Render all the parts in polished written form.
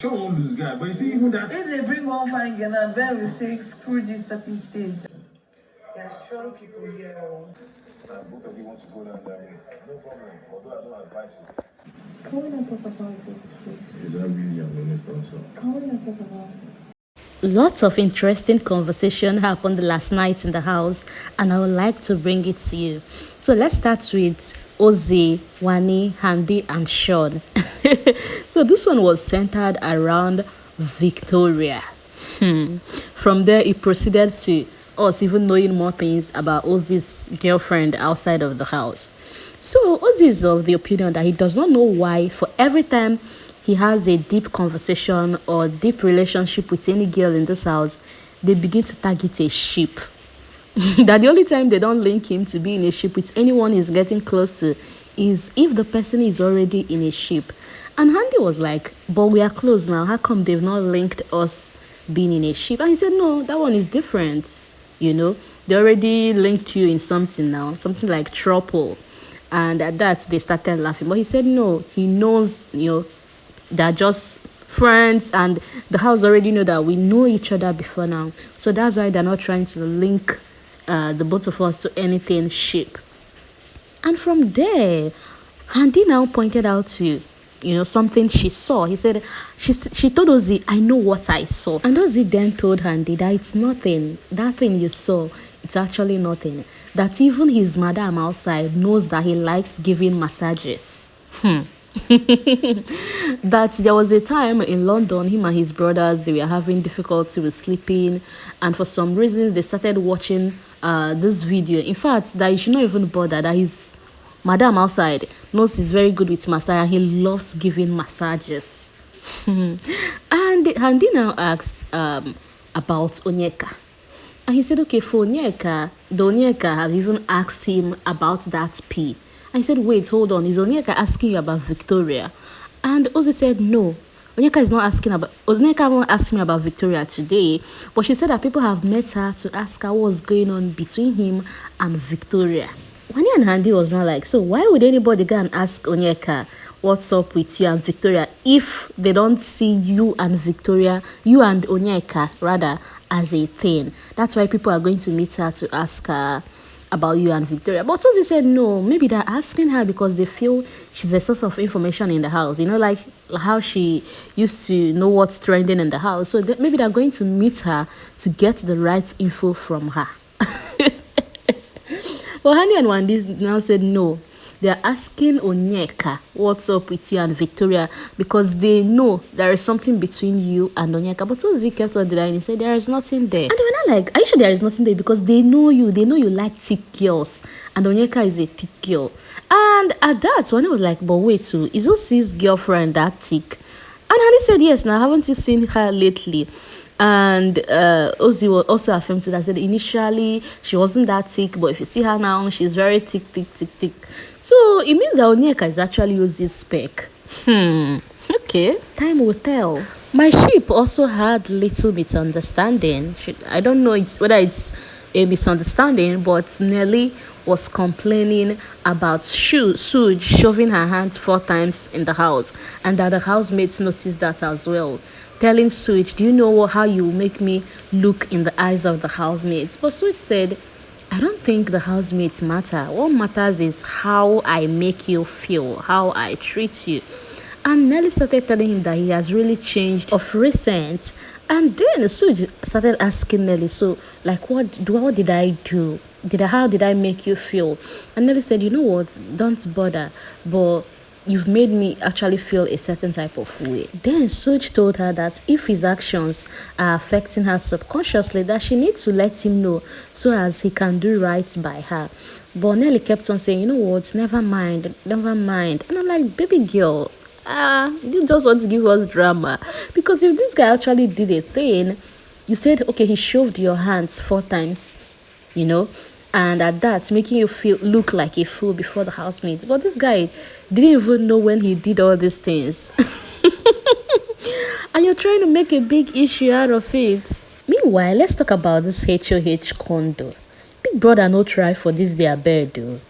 Sure won't lose guy, but you see even that. If they bring one fine girl and then we say screw this happy stage. There's strong people here. Both of you want to go down that way. No problem. Although I don't advise it. Can we not talk about this, please? Is that really an honest answer? Can we not talk about it? Lots of interesting conversation happened last night in the house, and I would like to bring it to you. So let's start with Ozee, Wanni, Handi, and Sean. So this one was centered around Victoria. From there, it proceeded to us even knowing more things about Ozee's girlfriend outside of the house. So Ozee is of the opinion that he does not know why for every time he has a deep conversation or deep relationship with any girl in this house, they begin to target a ship. That the only time they don't link him to be in a ship with anyone he's getting close to is if the person is already in a ship. And Handi was like, but we are close now. How come they've not linked us being in a ship? And he said, no, that one is different. You know, they already linked you in something now, something like trouble. And at that, they started laughing. But he said, no, he knows, they're just friends, and the house already know that we know each other before now. So that's why they're not trying to link the both of us to anything ship. And from there, Handi now pointed out to something she saw. He said she told Ozee, I know what I saw. And Ozee then told Handi that it's nothing. That thing you saw, it's actually nothing. That even his madam outside knows that he likes giving massages. That there was a time in London, him and his brothers, they were having difficulty with sleeping, and for some reason they started watching this video. In fact, that you should not even bother, that his madam outside knows he's very good with massage, and he loves giving massages. And Handi now asked about Onyeka. And he said, okay, for Onyeka, the Onyeka have even asked him about that pee. And he said, wait, hold on, is Onyeka asking you about Victoria? And Ozee said, no, Onyeka haven't asked me about Victoria today, but she said that people have met her to ask her what's going on between him and Victoria. Wanni and Handi was not like, so why would anybody go and ask Onyeka what's up with you and Victoria if they don't see you and Onyeka rather as a thing? That's why people are going to meet her to ask her about you and Victoria. But Ozee said no, maybe they're asking her because they feel she's a source of information in the house, like how she used to know what's trending in the house. So maybe they're going to meet her to get the right info from her. But Handi and Wanni now said no. They're asking Onyeka what's up with you and Victoria because they know there is something between you and Onyeka. But Ozee kept on denying. He said there is nothing there. And they were not like, are you sure there is nothing there? Because they know you. They know you like thick girls. And Onyeka is a thick girl. And at that, Wanni was like, but wait too, is Ozee's girlfriend that thick? And Handi said, yes, now haven't you seen her lately? And Ozee will also affirm to that, said initially she wasn't that thick, but if you see her now, she's very thick. So it means that Onyeka is actually Ozee's spec. Okay, time will tell. My ship also had little misunderstanding. I don't know whether it's a misunderstanding, but Nelly was complaining about Sooj shoving her hands 4 times in the house, and that the housemates noticed that as well. Telling Sooj, do you know how you make me look in the eyes of the housemates? But Sooj said, I don't think the housemates matter. What matters is how I make you feel, how I treat you. And Nelly started telling him that he has really changed of recent. And then Sooj started asking Nelly, so like what did I do? How did I make you feel? And Nelly said, you know what, don't bother, but you've made me actually feel a certain type of way. Then Sooj told her that if his actions are affecting her subconsciously, that she needs to let him know so as he can do right by her. But Nelly kept on saying, you know what, never mind. And I'm like, baby girl, you just want to give us drama. Because if this guy actually did a thing, you said, okay, he shoved your hands 4 times, and at that, making you look like a fool before the housemates. But this guy didn't even know when he did all these things. And you're trying to make a big issue out of it. Meanwhile, let's talk about this HOH condo. Big brother no try for this their bed though.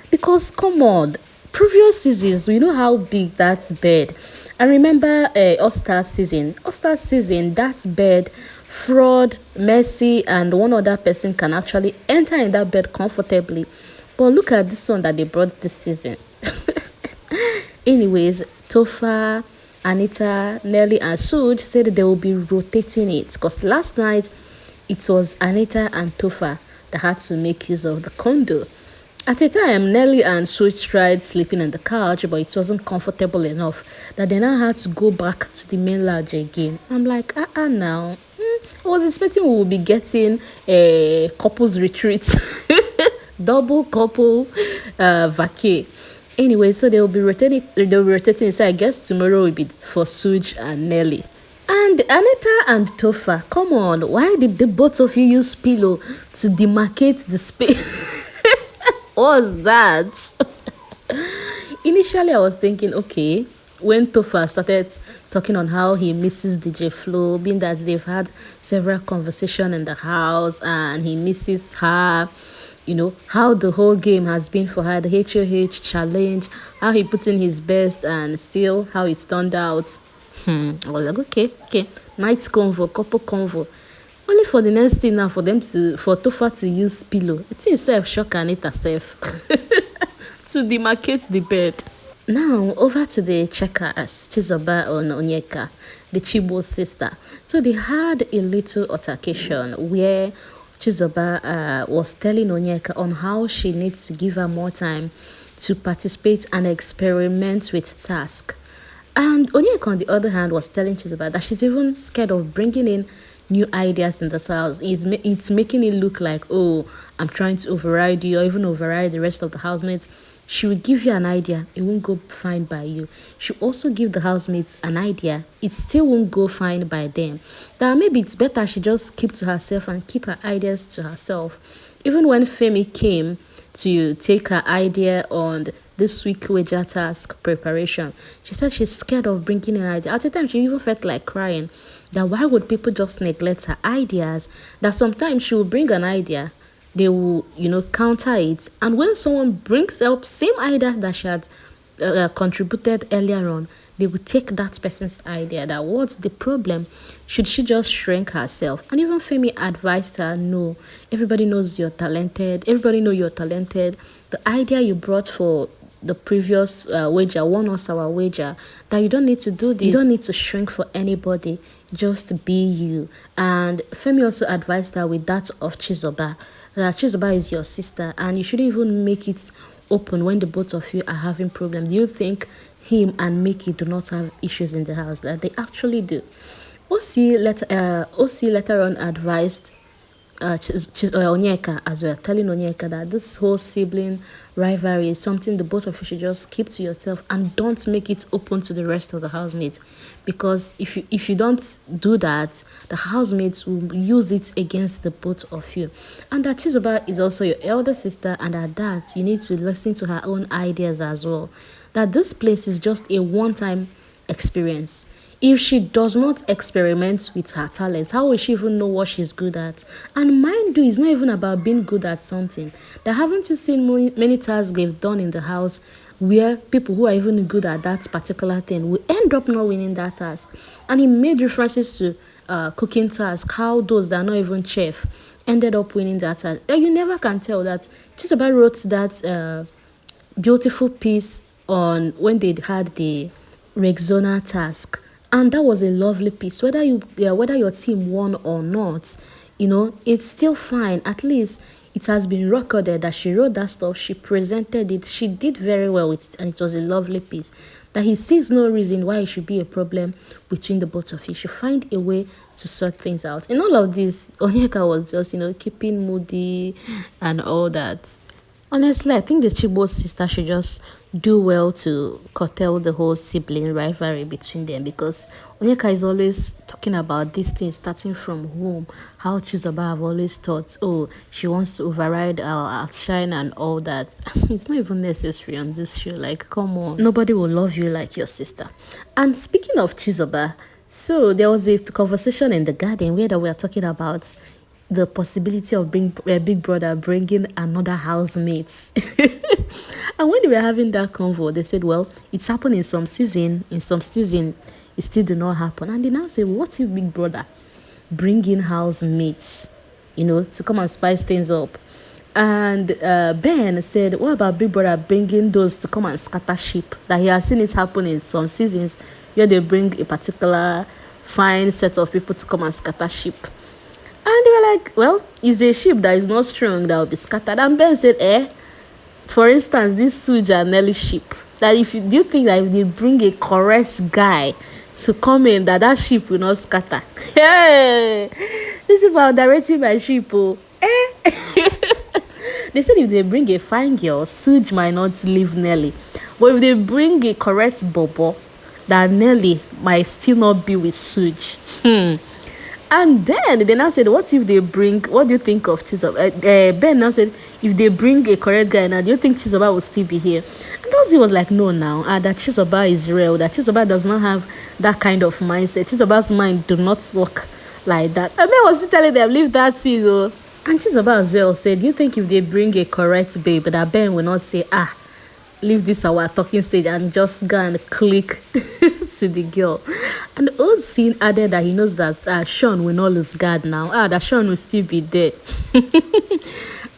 Because come on, previous seasons, we know how big that bed I remember All-Star season. All-Star season, that bed, fraud, Mercy, and one other person can actually enter in that bed comfortably. But look at this one that they brought this season. Anyways, Tofa, Anita, Nelly, and Sooj said they will be rotating it because last night it was Anita and Tofa that had to make use of the condo. At a time, Nelly and Sooj tried sleeping on the couch, but it wasn't comfortable enough that they now had to go back to the main lounge again. I'm like, now. I was expecting we would be getting a couples retreat, double couple vacay. Anyway, so they will be rotating. So I guess tomorrow will be for Sooj and Nelly. And Anita and Tofa, come on, why did the both of you use pillow to demarcate the space? What was that? Initially, I was thinking, okay, when Tofa started talking on how he misses DJ Flo, being that they've had several conversations in the house and he misses her, you know, how the whole game has been for her, the HOH challenge, how he put in his best and still how it turned out. I was like, okay, night convo, couple convo. Only for the next thing now for Tofa to use pillow. It's itself shock and it herself to demarcate the bed. Now over to the checkers, Chizoba and Onyeka, the Chibo's sister. So they had a little altercation where Chizoba was telling Onyeka on how she needs to give her more time to participate and experiment with tasks. And Onyeka, on the other hand, was telling Chizoba that she's even scared of bringing in new ideas in the house. It's making it look like, oh, I'm trying to override you or even override the rest of the housemates. She will give you an idea, it won't go fine by you. She also give the housemates an idea, it still won't go fine by them. That maybe it's better she just keep to herself and keep her ideas to herself. Even when Femi came to take her idea on this week wager task preparation, she said she's scared of bringing an idea. At the time, she even felt like crying. That why would people just neglect her ideas? That sometimes she will bring an idea, they will, counter it. And when someone brings up same idea that she had contributed earlier on, they will take that person's idea. That what's the problem? Should she just shrink herself? And even Femi advised her, no, everybody knows you're talented. Everybody know you're talented. The idea you brought for the previous wager, 1 hour wager, that you don't need to do this. You don't need to shrink for anybody. Just be you. And Femi also advised her with that of Chizoba. That Chizoba is your sister and you shouldn't even make it open when the both of you are having problems. Do you think him and Mickey do not have issues in the house? That they actually do. Ocee later on advised Onyeka as well, telling Onyeka that this whole sibling rivalry is something the both of you should just keep to yourself and don't make it open to the rest of the housemates, because if you don't do that, the housemates will use it against the both of you. And that Chizoba is also your elder sister, and at that you need to listen to her own ideas as well, that this place is just a one-time experience. If she does not experiment with her talents, how will she even know what she's good at? And mind you, it's not even about being good at something. That haven't you seen many tasks they've done in the house where people who are even good at that particular thing will end up not winning that task? And he made references to cooking tasks, how those that are not even chef ended up winning that task. You never can tell that. Chizoba wrote that beautiful piece on when they had the Rexona task. And that was a lovely piece. Whether your team won or not, it's still fine. At least it has been recorded that she wrote that stuff, she presented it, she did very well with it, and it was a lovely piece. That he sees no reason why it should be a problem between the both of you. Should find a way to sort things out. In all of this, Onyeka was just, keeping moody and all that. Honestly, I think the Chibo's sister should just do well to curtail the whole sibling rivalry between them, because Onyeka is always talking about these things starting from home. How Chizoba have always thought, oh, she wants to override our outshine and all that. It's not even necessary on this show. Like, come on. Nobody will love you like your sister. And speaking of Chizoba, so there was a conversation in the garden where they were talking about the possibility of Big Brother bringing another housemate. And when they were having that convo, they said, well, it's happened in some season, it still do not happen. And they now say, what if Big Brother bring in housemates, to come and spice things up? And Ben said, what about Big Brother bringing those to come and scatter sheep? That he has seen it happen in some seasons where they bring a particular fine set of people to come and scatter sheep. And they were like, well, it's a sheep that is not strong that will be scattered. And Ben said, for instance, this Sooj and Nelly sheep, that do you think that if they bring a correct guy to come in, that sheep will not scatter? Hey, these people are directing my sheep. Oh. They said if they bring a fine girl, Sooj might not leave Nelly. But if they bring a correct bobo, that Nelly might still not be with Sooj. And then they now said, what if they bring, what do you think of Chizoba? Ben now said, if they bring a correct guy now, do you think Chizoba will still be here? And Ozee was like, no now, that Chizoba is real, that Chizoba does not have that kind of mindset. Chizoba's mind do not work like that. And Ben was still telling them, leave that scene though. And Chizoba as well said, do you think if they bring a correct babe, that Ben will not say, leave this our talking stage and just go and click to the girl? And Ozee added that he knows that Sean will not lose guard now. That Sean will still be there.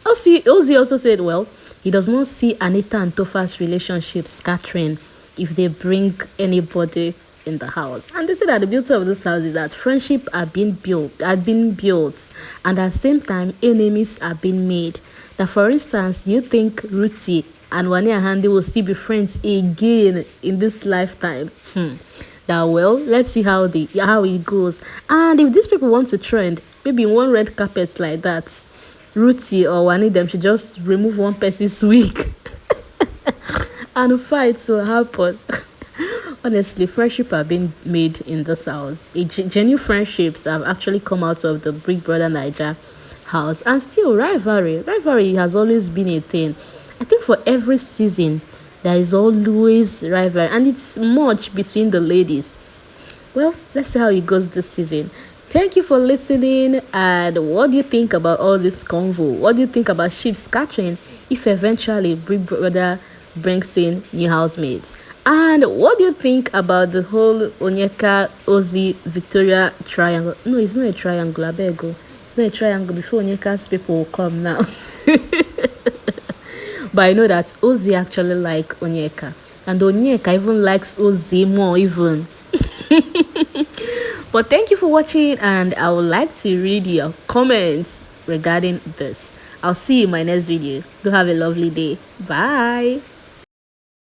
Ozee also said, well, he does not see Anita and Tofa's relationship scattering if they bring anybody in the house. And they said that the beauty of this house is that friendship had been built, and at the same time enemies are being made. That, for instance, do you think Ruthie and Wanni And Handi will still be friends again in this lifetime? That, well, let's see how it goes. And if these people want to trend, maybe one red carpet like that, Ruthie or Wanni them should just remove one person's wig and fights will happen. Honestly, friendship have been made in this house. Genuine friendships have actually come out of the Big Brother NAIJA house. And still, rivalry has always been a thing. I think for every season, there is always rivalry, and it's much between the ladies. Well, let's see how it goes this season. Thank you for listening. And what do you think about all this convo? What do you think about sheep scattering if eventually Big Brother brings in new housemates? And what do you think about the whole Onyeka, Ozee, Victoria triangle? No, it's not a triangle, I beg you. It's not a triangle. Before Onyeka's people will come now. But I know that Ozee actually like Onyeka. And Onyeka even likes Ozee more even. But thank you for watching, and I would like to read your comments regarding this. I'll see you in my next video. Do have a lovely day. Bye.